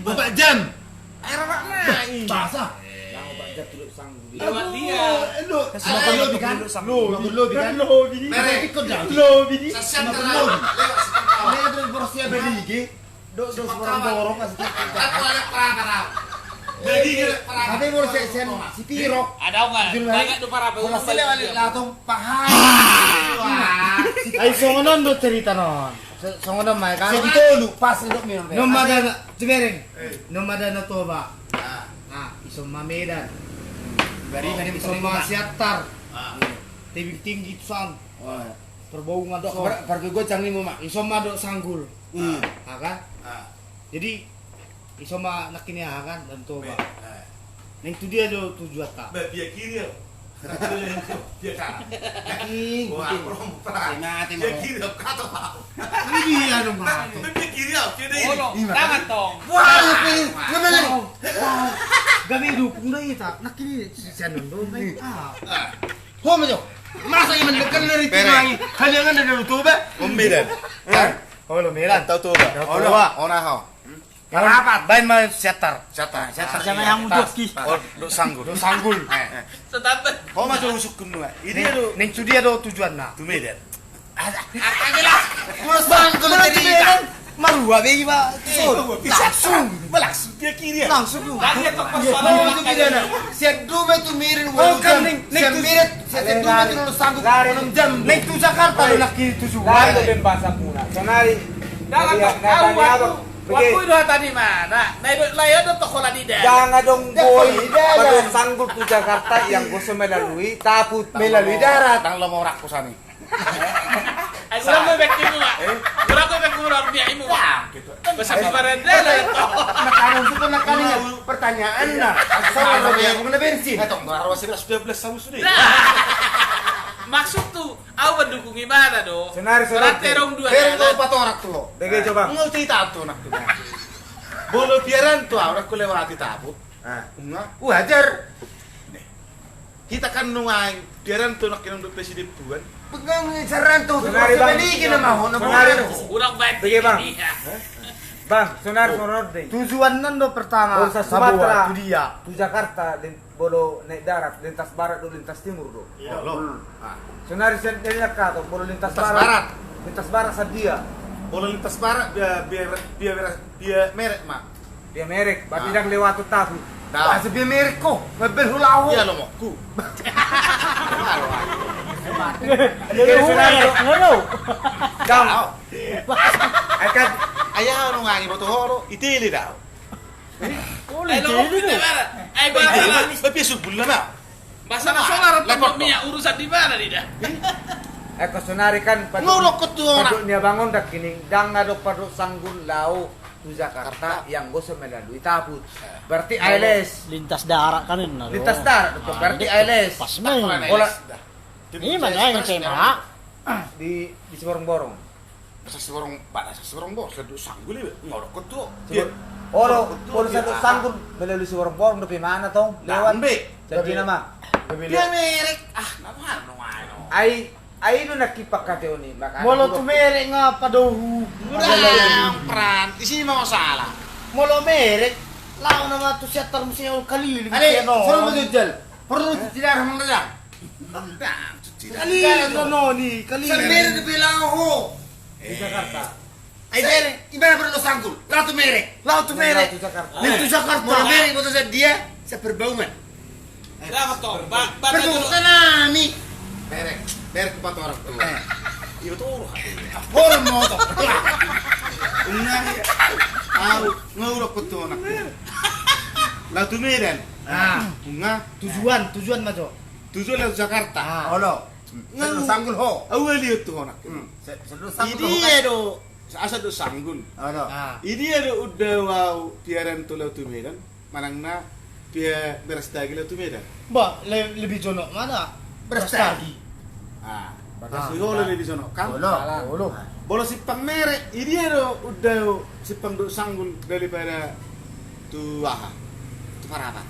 Bapak jam. Air apa naik? Basah. Yang obat jam dulu sanggup. Lewat dia. Lu, Semakin lebih kan? Lu lebih kan? bini. Mereka ikut dah. Bini. Sesian Semakin terlalu. lebih. Mereka terus berusia berligi. Dos orang dorong kasih. Aku ada perang. Jadi perang. Tapi baru sen si Tirok. Ada enggak? Banyak tuh para Kalau sila balik latong paham. Ay, songonon do cerita non. Songonon mai kan. Jadi lu pas lu minum. Nomada Tibereng. Nomada na to ba? Isom Medan. Bari kan Isom Siatar. Tebing tinggi san. Terbau ngadok. Pergi gue canggih mu mak. Isom madok sanggul. Kan? Ah. Jadi isom nakini kan dan to ba. Neng tu dia do tujuan ta. Dia kiri. Dia kanan. Ing. Wah, perang. Dia kiri kata Pak. Ini anu ba. Dia kiri kiri. Tangan tong. Gami dukung deh ita. Nakini sian do mai. Ho mo jo. Masa yang mendekat dari timai. Kalian ada YouTube ba? Medan. Kan? Oh lo Medan. Tahu tuh, Pak. Ona hao. Apa? Bain mah Siatar. Siapa? Jangan yang mujoki. Oh, do sanggul. Do sanggul. Setanten. Kau mah tuh usuk kuno. Ini do Neng tu dia do tujuan na. tuh Medan. Terus sanggul tadi kan. Marua be ba. Langsung. Langsung dia kiri. Langsung lu. Tadi itu Oh, persoalan itu pidana. Siap dua itu mirin. Oh, kan, Neng, siap mirin. Siap dua itu lu sanggup 6 jam. Neng tu Jakarta lu nak tujuan. Lalu ben bahasa muna. Sonari. Jangan tahu waktu itu tadi mana? Nah itu layak itu toko lagi deh. Jangan dong boy. Pada sanggul ke Jakarta yang gue melalui taput Melalui darat. Nang lo mau rakusan nih. Aku orang mau bek imu mak. Orang mau bek orang dia imu mak. Besar kemarin deh lah itu. Nakaran itu nakalinya pertanyaan nah. Soal lo yang mengenai bensin. Tong ngaruh 11 sama sudah. Maksud tuh, aku mendukung gimana dong? Sonari. Terong dua. Pero pato orang tuh lo. Dege coba. Nggak cerita tuh nak tuh. Bolo biaran tuh orang ku lewati tabut. Enggak. Wajar. Kita kan nungain biaran tuh nak yang presiden buan. Pegang saran tuh. Sonari, Bang. Balikin na mau na Sonari. Orang baik. Bagi, Bang. Iya. Bang, Sonari deh. Tujuan nan do pertama. Ursa Sumatera. Itu dia. Di Jakarta bolo naik darat lintas barat do lintas timur do. Iya lo. Sonari sendiri ka to bolo lintas Lintas barat. barat. Lintas barat sadia. Bolo lintas barat biar merek mak. Dia merek, berarti yang lewat tuh tahu. Nah, Asa biar merek ko. Mabel hulawo. iya lo mau ku. Jadi Sonari Dam. Akan Ayah nungain foto horo itili dah. Ay, lo kita mana? Ay, bala. Tapi subul na. Masa nasional atau minyak urusan di mana dia? Eko Sonari kan Ngulok ko tuh orang. paduknya bangun dak kining dang ngadok paduk sanggul lau di Jakarta yang gue melalui tabut. Berarti ailes Lintas darat kan ini. lintas darat betul. Berarti ailes Pas main. bola Ini mana yang tema? di Seborong-borong. Seorang bos kedua sanggul ini ngolok ko tuh. Oro, kalau satu sanggul melalui Seborong-borong dari mana tong? Lewat. Jadi nama. Dia merek. Nama nungain. Ai nu nakipak kate oni maka. Molo tu merek nga padohu. Kurang peran. Di sini mau salah. Molo merek. Lao nama tu Siatar mesti yang kali. Ale, selalu betul. Perlu tidak mengerjakan. Kali no ni kali. Sendiri dibilang ho. Di Jakarta. Ay merek, ibarat perlu sanggul. Laut merek. Laut merek. Di Jakarta. Itu Jakarta. Mau merek betul saja dia seperbauman. Dapat toh. Perbauman nami. Merek empat orang tuh. Itu tuh. Orang mau tuh. Ngulok ko tuh anak. Laut Medan. Bunga Tujuan majo. tujuan laut Jakarta. Olo. Selalu sanggul ho. Awal lihat tuh anak. Selalu sanggul ho. Ini ada asa do sanggul. Olo. Ini ada udah wow biaran tuh laut Medan. Manangna dia beres daging laut Medan. Ba lebih jono mana? Berstagi. Batas holo di sana kan. Olo. Bola si merek ini ada udah si do sanggul daripada tuh tuh apa?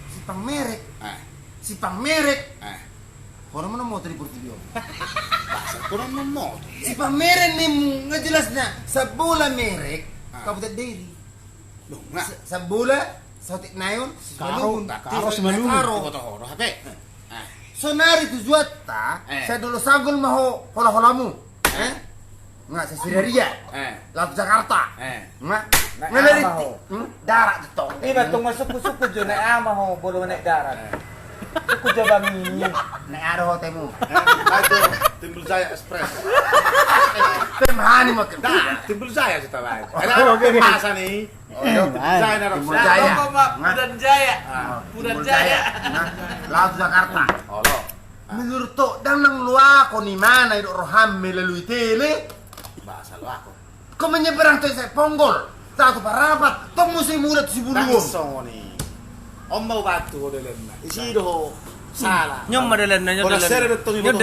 Sipang merek. Eh, Sipang merek. eh. Orang mana mau tadi portilio? Kurang mau. Sipang merek nih nggak jelas na. Sa bola merek. Kabupaten Dairy. Nggak. Sa bula, sa tik nayon, Karo, karo Tiro, semalungun. karo. Foto horo HP. So nari tujuan ta, sa dulu sanggul maho hola-holamu. Nggak sa Siraria, laut Jakarta. Nggak, ngalari darat itu. Ini batong masuk-suku jo na ama ho bolo naik darat. Suku Jawa Mini. Naik ada hotelmu. Itu Timbul Jaya Express. Pemahani makin. Nah, Timbul Jaya kita lain. Ada masa nih. Timbul Jaya narok. Timbul Jaya. Budan Jaya. Budan Jaya. Nah, laut Jakarta. Halo. Menurut to dan nang luar ko ni mana itu roham melalui tele. Bahasa lu aku. Kau menyeberang ke saya Ponggol. Satu parapat. Tong musim muda si buluum. Langsung nih. Om mau batu udah lena. Isi doh salah. Nyom madalan na Kalau sere betul ni Nyom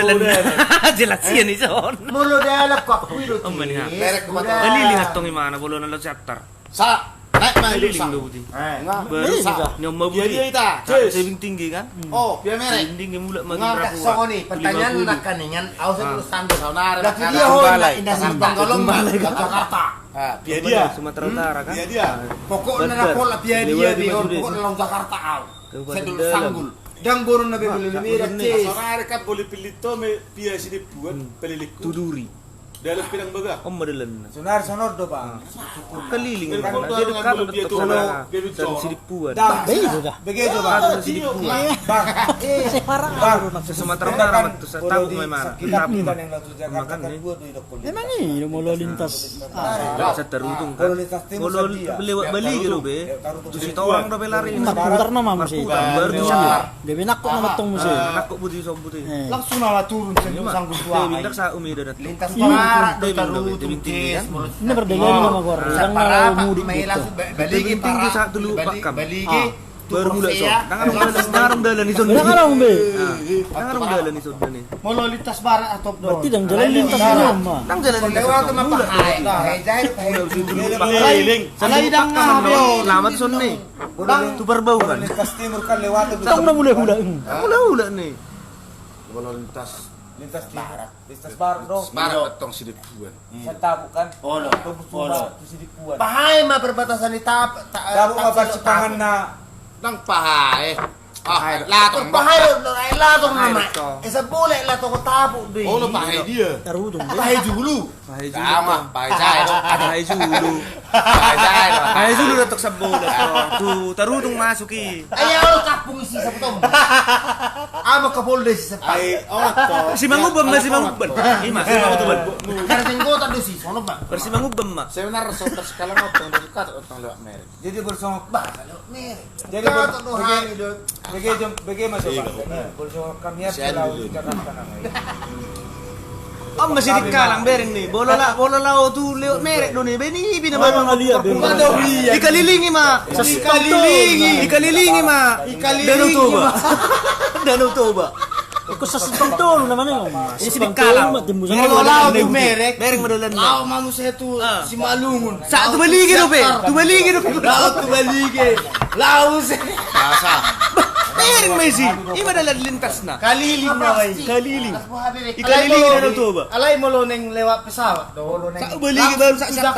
Jelas yan ison. Mulu dalak ko aku itu. Oh, man, ha. Merek ko ba to? Nalilingat tong imana bolo na lo chapter. Salah. Naik mah itu Naliling do budi. Enggak. Baru Salah. nyom Dia mabudi. dia ita. Saving tinggi kan? Oh, biar merek. Tinggi mula Nggak magi so ni pertanyaan nak kaningan au sa dulu sanggul. Saudara. Laki dia ho indah simpang golong laut Jakarta. Ah, biar dia. Sumatera Utara kan? Biar dia. Pokoknya na pola biar dia di pokoknya laut Jakarta au. Saya dulu sanggul. Dan bono na bebeli mira tes. Saudara kan boleh pilih to me biar sini buat pelilikku. Tuduri. Dalam pinang baga. Om madalan na. Sonar sonor do bang. Kaliling Kalau na. kau Dia dengan dekat dia dekat tu, sana. dia tu Sa jauh. Siripuan. Begitu dah. Begitu bang. Sa Siripuan. Bang. Sa Sumatera Utara mat sa tahu may mara. Kita kita yang laut Jakarta Makan kan ni. gua tuh kulit. Emang ini mau lo lintas. Sa tarudong ka. Bolo lintas timur Bolo Serbia. lewat Bali gitu be. Tusi tawang do be lari. Putar nama mesti. Baru Dia siya. Dia nak kok nama tong mesti. Nako budi so budi. Langsung nawa turun sa sanggul tua. Bindak sa umida dat. Lintas Iya, para Debing taruh do be. Debing tinggi kan? Ini berdaya ni nama gor. Yang mau mudik may gitu. langsung baligi Debing tinggi sa dulu pakam. baligi. Baru mula so. Nangarong dalan ni son. Jangan lang be. Nangarong dalan ni son ni. Mau lo lintas barat atau Berarti yang jalan lintas belum mah. Nang jalan ni Lewat ke mapahay. Hay jahil Keliling. Salay dang nga Pakam. Lamat son ni. Tu berbau Bolo kan. lintas timur kan lewat tuh. Tong na mulai hula. Hula ni. Kalau lintas Lintas barat. Lintas barat dong. marah betong sini buat. Saya tahu kan. Olo. Olo. Di sini kuat. Pahay ma perbatasan ni tap. Tahu apa cipangan na. Nang pahay. Ah, latong Pahay latong Pahay nama. to. Isa boleh latong ko tapo di. Oh, lo pahay dia. Tarudong be. Pahay dulu. Pahay julu. Sama, pahay jaya. Pahay julu. Pahay jaya. Pahay julu datok sa bola to. Tu tarudong masuki. Ayaw kapung isi sa putom. Amo kapolde si sa Ay, oh to. Si mangubam na si mangubam. Ima, si mangubam. Karena tingko tadu si sono ba. Pero si mangubam ma. Seminar soter sekali ngotong dari kata otong lewat merek. Jadi bersama. Ba, mer. Jadi Kato no hangi do. bagaimana coba? Bersama kami ya Si laut Andi Jakarta namanya. Om masih dikalang bering nih. Bola lao tu lewat merek do nih. Beni binaman Mga liya be. Ikalilingi ma. Ikalilingi ma. Danau Toba. Danau Toba. Ko sa Sintol naman yun. Si dikalang. Timbusan Kalau lao tu merek. Merek madalan na. Lao manusia tu si malungun. Sa tubaligi do be. Tubaligi do be. Lao tu balige. Lao si Biasa. Merek may si. Ima dalan lintas na. Kaliling na way. Kaliling. Ikaliling Ikalilingi Danau Toba. Alay mo lo neng lewat pesawat. Dolo Sa ubaligi ba sa